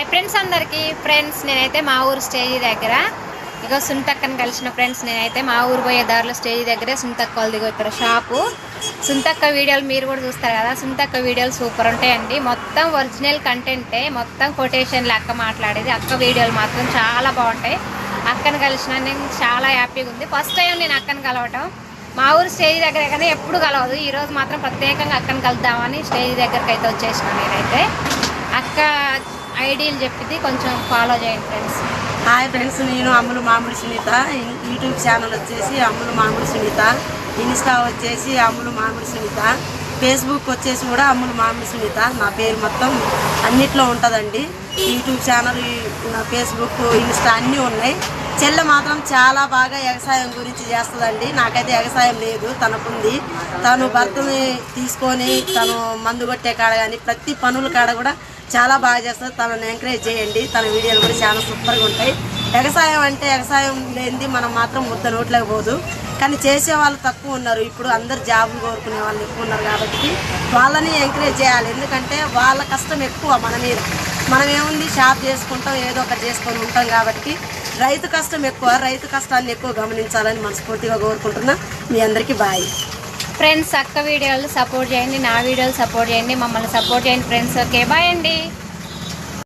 Hi friends అందరికీ. Friends నేనైతే మా ఊరు స్టేజ్ దగ్గర ఇగో సుంతక్కని కలిసిన ఫ్రెండ్స్. నేనైతే మా ఊరు పోయే దారిలో స్టేజ్ దగ్గరే సుంతక్క వాళ్ళది ఇక్కడ షాపు. సుంతక్క వీడియోలు మీరు కూడా చూస్తారు కదా. సుంతక్క వీడియోలు సూపర్ ఉంటాయండి. మొత్తం ఒరిజినల్ కంటెంటే, మొత్తం కొటేషన్లు అక్క మాట్లాడేది. అక్క వీడియోలు మాత్రం చాలా బాగుంటాయి. అక్కను కలిసిన నేను చాలా హ్యాపీగా ఉంది. ఫస్ట్ టైం నేను అక్కను కలవటం. మా ఊరు స్టేజ్ దగ్గర కానీ ఎప్పుడు కలవదు. ఈరోజు మాత్రం ప్రత్యేకంగా అక్కను కలుద్దామని స్టేజ్ దగ్గరికి అయితే వచ్చేసిన. నేనైతే అక్క ఐడియాలు చెప్పింది కొంచెం ఫాలో చేయండి ఫ్రెండ్స్. హాయ్ ఫ్రెండ్స్, నేను అమ్ములు మామిడి సునీత. యూట్యూబ్ ఛానల్ వచ్చేసి అమ్ములు మామిడి సునీత, ఇన్స్టా వచ్చేసి అమ్ములు మామిడి సునీత, ఫేస్బుక్ వచ్చేసి కూడా అమ్ములు మామిడి సునీత. నా పేరు మొత్తం అన్నిట్లో ఉంటుందండి. యూట్యూబ్ ఛానల్, ఫేస్బుక్, ఇన్స్టా అన్నీ ఉన్నాయి. చెల్లె మాత్రం చాలా బాగా వ్యవసాయం గురించి చేస్తుందండి. నాకైతే వ్యవసాయం లేదు, తనకుంది. తను భర్తని తీసుకొని తను మందు కొట్టే కాడ కానీ ప్రతి పనుల కాడ కూడా చాలా బాగా చేస్తుంది. తనని ఎంకరేజ్ చేయండి. తన వీడియోలు కూడా చాలా సూపర్గా ఉంటాయి. వ్యవసాయం అంటే వ్యవసాయం లేనిది మనం మాత్రం ముద్ద నోట్లోకి పోదు. కానీ చేసే వాళ్ళు తక్కువ ఉన్నారు. ఇప్పుడు అందరు జాబులు కోరుకునే వాళ్ళు ఎక్కువ ఉన్నారు కాబట్టి వాళ్ళని ఎంకరేజ్ చేయాలి. ఎందుకంటే వాళ్ళ కష్టం ఎక్కువ మన మీద. మనం ఏముంది, షాప్ చేసుకుంటాం, ఏదో ఒకటి చేసుకొని ఉంటాం కాబట్టి రైతు కష్టం ఎక్కువ. రైతు కష్టాన్ని ఎక్కువ గమనించాలని మనస్ఫూర్తిగా కోరుకుంటున్నా. మీ అందరికీ బాయ్ ఫ్రెండ్స్. అక్క వీడియోలు సపోర్ట్ చేయండి, నా వీడియోలు సపోర్ట్ చేయండి, మమ్మల్ని సపోర్ట్ చేయండి ఫ్రెండ్స్. ఓకే, బాయ్ అండి.